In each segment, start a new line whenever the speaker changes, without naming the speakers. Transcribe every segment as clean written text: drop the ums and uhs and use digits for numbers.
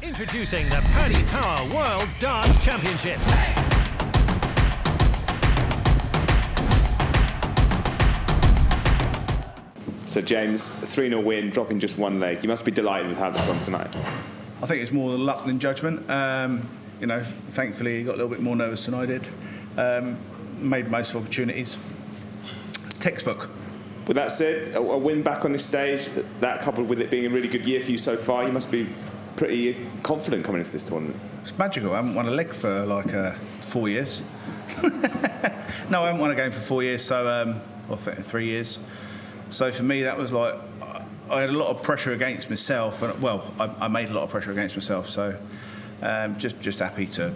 Introducing the Paddy Power World Darts Championship.
So James, 3-0 win, dropping just one leg. You must be delighted with how that's gone tonight.
I think it's more luck than judgment. You know, thankfully he got a little bit more nervous than I did. Made most of opportunities. Textbook.
With that said, a win back on this stage, that coupled with it being a really good year for you so far, you must be pretty confident coming into this tournament.
It's magical. I haven't won a leg for like 4 years. No, I haven't won a game for 4 years, so or 3 years. So for me, that was like I had a lot of pressure against myself, and well, I made a lot of pressure against myself. So just happy to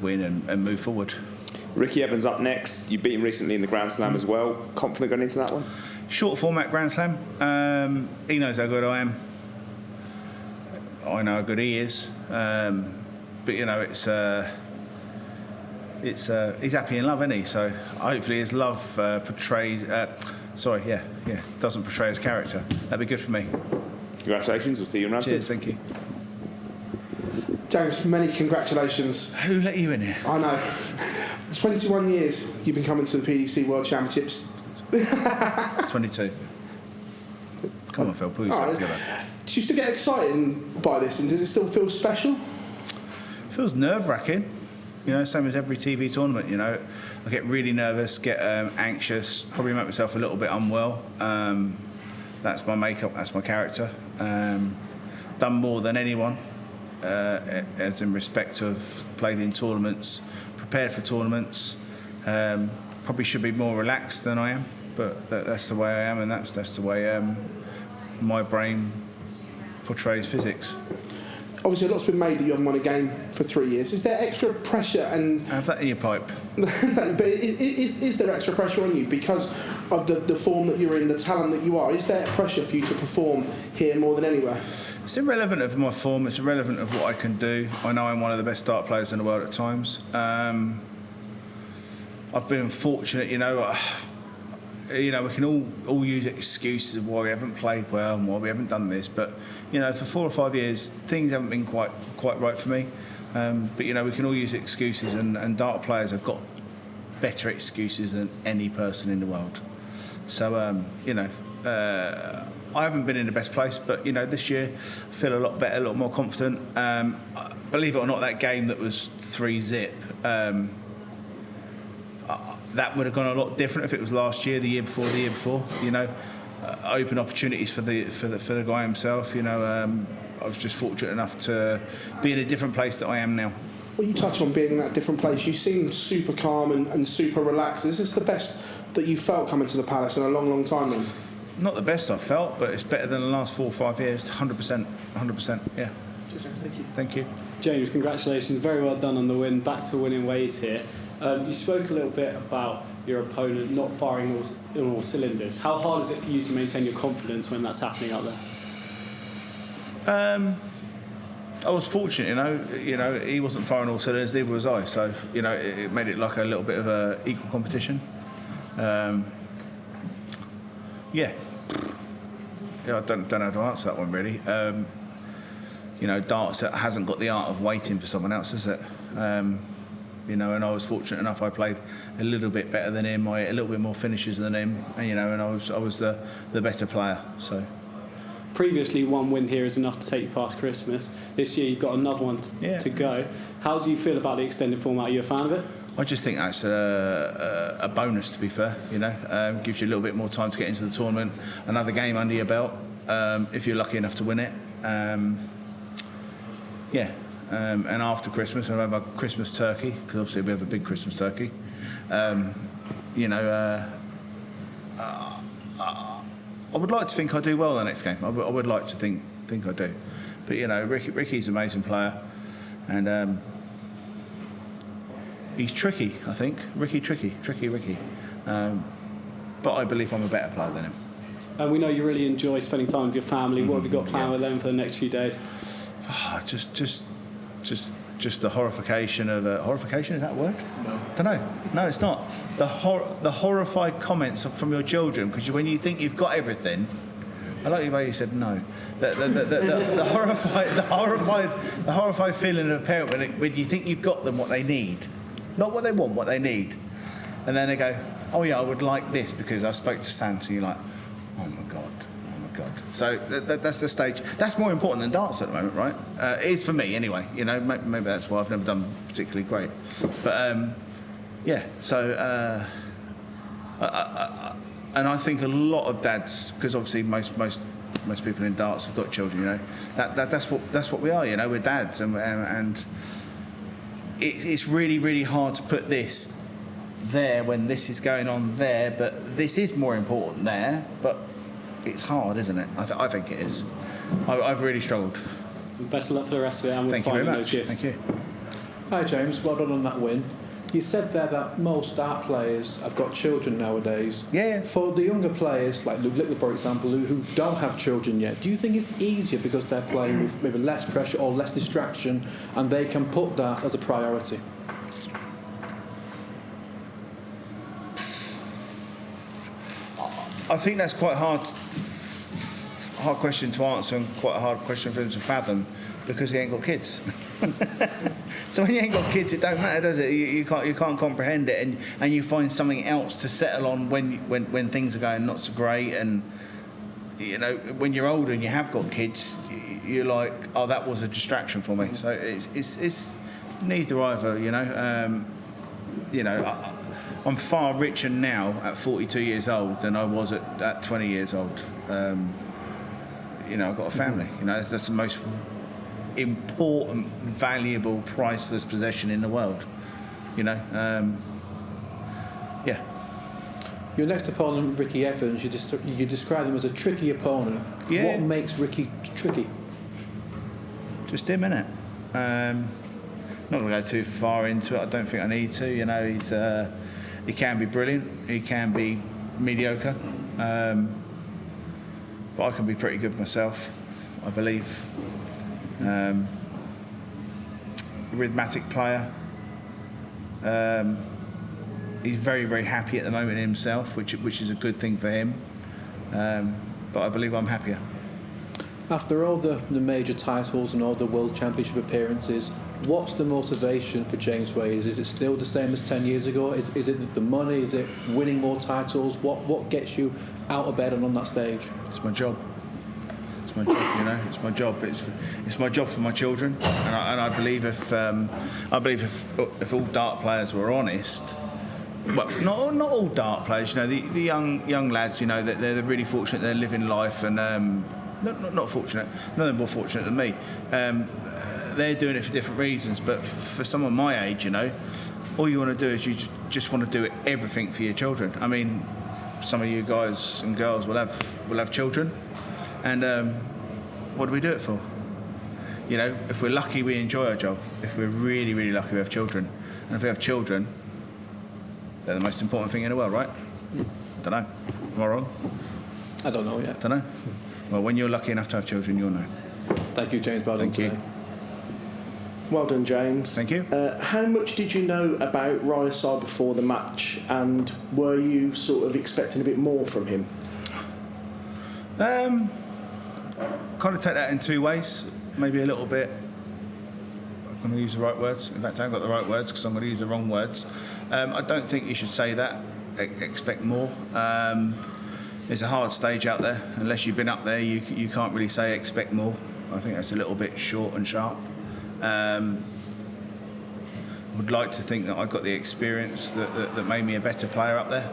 win and move forward.
Ricky Evans up next. You beat him recently in the Grand Slam as well. Confident going into that one?
Short format Grand Slam. He knows how good I am. I know how good he is. But you know, it's he's happy in love, isn't he? So hopefully his love portrays. Doesn't portray his character. That'd be good for me.
Congratulations. We'll see you in round two.
Cheers. Thank you.
James, many congratulations.
Who let you in here?
I know. 21 years you've been coming to the PDC World Championships.
22. Come on, Phil, pull yourself together.
Do you still get excited by this, and does it still feel special?
It feels nerve-wracking. You know, same as every TV tournament, you know. I get really nervous, get anxious, probably make myself a little bit unwell. That's my makeup, that's my character. Done more than anyone, as in respect of played in tournaments, prepared for tournaments. Probably should be more relaxed than I am, but that's the way I am, and that's the way my brain portrays physics.
Obviously, a lot's been made that you haven't won a game for 3 years. Is there extra pressure and...
Have that in your pipe.
But is there extra pressure on you because of the form that you're in, the talent that you are? Is there pressure for you to perform here more than anywhere?
It's irrelevant of my form. It's irrelevant of what I can do. I know I'm one of the best dart players in the world at times. I've been fortunate, you know. We can all use excuses of why we haven't played well and why we haven't done this, but you know, for 4 or 5 years things haven't been quite right for me. But you know, we can all use excuses, and dart players have got better excuses than any person in the world. So I haven't been in the best place, but you know, this year I feel a lot better, a lot more confident. Believe it or not, that game that was 3-zip. That would have gone a lot different if it was last year, the year before. You know, open opportunities for the guy himself. You know, I was just fortunate enough to be in a different place that I am now.
Well, you touch on being in that different place. You seem super calm and super relaxed. Is this the best that you felt coming to the Palace in a long, long time then?
Not the best I've felt, but it's better than the last 4 or 5 years. 100%. Yeah.
Thank you.
Thank you.
James, congratulations. Very well done on the win. Back to winning ways here. You spoke a little bit about your opponent not firing in all cylinders. How hard is it for you to maintain your confidence when that's happening out there?
I was fortunate, you know, he wasn't firing all cylinders, neither was I. So, you know, it made it like a little bit of a equal competition. I don't know how to answer that one really. You know, darts hasn't got the art of waiting for someone else, has it? You know, and I was fortunate enough. I played a little bit better than him. I had a little bit more finishes than him. And, you know, and I was the better player. So.
Previously, one win here is enough to take you past Christmas. This year, you've got another one to go. How do you feel about the extended format? Are you a fan of it?
I just think that's a bonus, to be fair. You know, gives you a little bit more time to get into the tournament. Another game under your belt, if you're lucky enough to win it. And after Christmas, I'll have a Christmas turkey, because obviously we have a big Christmas turkey. You know, I would like to think I do well the next game. I would like to think I do. But, you know, Ricky's an amazing player. And he's tricky, I think. Tricky Ricky. But I believe I'm a better player than him.
And we know you really enjoy spending time with your family. What have you got planned with them for the next few days? Just the horrification of horrification, is that a word? No. Don't know. No, it's not. The horrified comments from your children, because when you think you've got everything,
I like the way you said no. The horrified feeling of a parent when you think you've got them what they need, not what they want, what they need, and then they go, oh yeah, I would like this because I spoke to Santa. You're like, oh my god. So that's the stage. That's more important than darts at the moment, right? It is for me anyway. You know, maybe that's why I've never done particularly great. But yeah, so and I think a lot of dads, because obviously most people in darts have got children. You know, that's what we are. You know, we're dads, and it's really hard to put this there when this is going on there, but this is more important there, but. It's hard, isn't it? I think it is. I've really struggled.
Best of luck for the rest of it, and we'll find those gifts.
Thank you.
Hi James, well done on that win. You said there that most dart players have got children nowadays.
Yeah.
For the younger players, like Luke Little, for example, who don't have children yet, do you think it's easier because they're playing with maybe less pressure or less distraction, and they can put that as a priority?
I think that's quite a hard question to answer and quite a hard question for them to fathom because he ain't got kids. So when you ain't got kids, it don't matter, does it? You can't comprehend it, and you find something else to settle on when things are going not so great. And you know, when you're older and you have got kids, you're like, oh, that was a distraction for me. So it's neither either. You know. I'm far richer now at 42 years old than I was at 20 years old. You know, I've got a family. You know, that's the most important, valuable, priceless possession in the world. You know, yeah.
Your next opponent, Ricky Evans, you describe him as a tricky opponent.
Yeah.
What makes Ricky tricky?
Just him, innit? Not going to go too far into it. I don't think I need to. You know, he can be brilliant. He can be mediocre. But I can be pretty good myself, I believe. Rhythmatic player. He's very happy at the moment himself, which is a good thing for him. But I believe I'm happier.
After all the major titles and all the World Championship appearances, what's the motivation for James Wade? Is it still the same as 10 years ago? Is it the money? Is it winning more titles? What gets you out of bed and on that stage?
It's my job. It's my job, you know. It's my job. It's my job for my children. And I believe if all dart players were honest, well, not all dart players, you know, the young lads, you know, they're really fortunate. They're living life and. Not fortunate, none more fortunate than me. They're doing it for different reasons, but for someone my age, you know, all you want to do is you just want to do everything for your children. I mean, some of you guys and girls will have children, and what do we do it for? You know, if we're lucky, we enjoy our job. If we're really lucky, we have children, and if we have children, they're the most important thing in the world, right? Don't know. Am I wrong?
I don't know yet.
Don't know. Well, when you're lucky enough to have children, you'll know.
Thank you, James. Well done today.
Well done, James.
Thank you.
How much did you know about Ryasai before the match, and were you sort of expecting a bit more from him?
Kind of take that in two ways. Maybe a little bit. I'm going to use the right words. In fact, I haven't got the right words because I'm going to use the wrong words. I don't think you should say that. Expect more. It's a hard stage out there. Unless you've been up there, you can't really say expect more. I think that's a little bit short and sharp. I would like to think that I got the experience that made me a better player up there.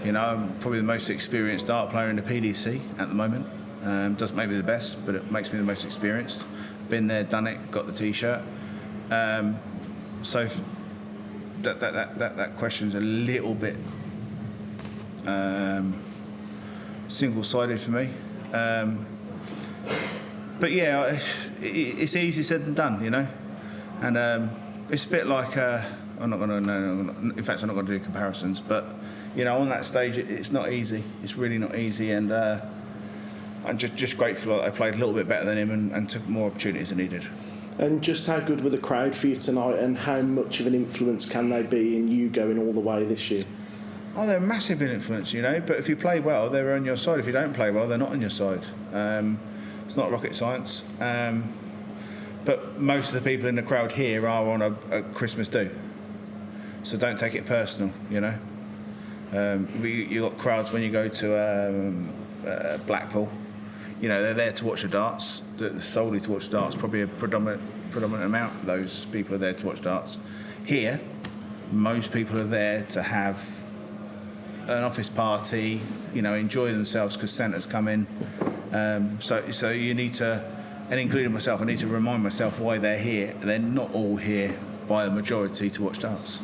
You know, I'm probably the most experienced dart player in the PDC at the moment. Doesn't make me the best, but it makes me the most experienced. Been there, done it, got the T-shirt. So that question's a little bit single-sided for me. But yeah, it's easier said than done, you know. And it's a bit like I'm not going to. In fact, I'm not going to do comparisons. But you know, on that stage, it's not easy. It's really not easy. And I'm just grateful that I played a little bit better than him and took more opportunities than he did.
And just how good were the crowd for you tonight, and how much of an influence can they be in you going all the way this year?
Oh, they're a massive influence, you know. But if you play well, they're on your side. If you don't play well, they're not on your side. It's not rocket science. But most of the people in the crowd here are on a Christmas do. So don't take it personal, you know. You got crowds when you go to Blackpool. You know, they're there to watch the darts, solely to watch the darts. Probably a predominant amount of those people are there to watch darts. Here, most people are there to have an office party, you know, enjoy themselves because Santa's come in. So you need to, and including myself, I need to remind myself why they're here. They're not all here by the majority to watch darts.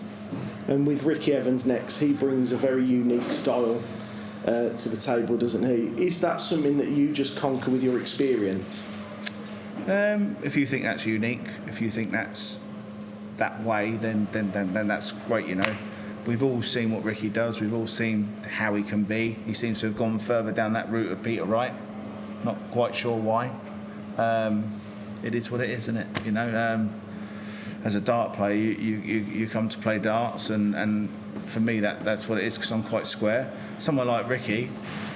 And with Ricky Evans next, he brings a very unique style to the table, doesn't he? Is that something that you just conquer with your experience?
If you think that's unique, if you think that's that way, then that's great, you know. We've all seen what Ricky does. We've all seen how he can be. He seems to have gone further down that route of Peter Wright. Not quite sure why. It is what it is, isn't it? You know, as a dart player, you come to play darts, and for me that's what it is, because I'm quite square. Someone like Ricky,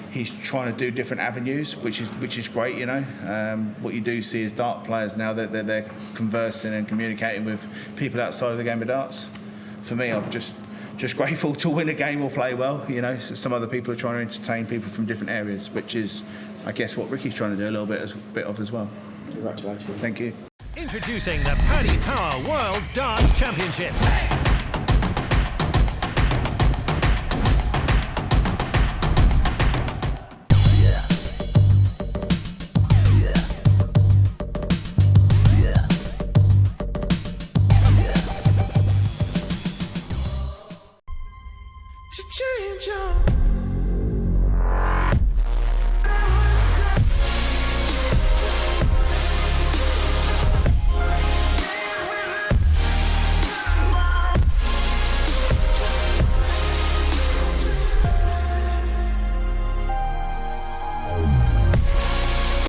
he's trying to do different avenues, which is great, you know. What you do see is dart players now that they're conversing and communicating with people outside of the game of darts. For me, I'm just grateful to win a game or play well, you know. So some other people are trying to entertain people from different areas, which is, I guess, what Ricky's trying to do a little bit of as well.
Congratulations.
Thank you.
Introducing the Paddy Power World Darts Championship.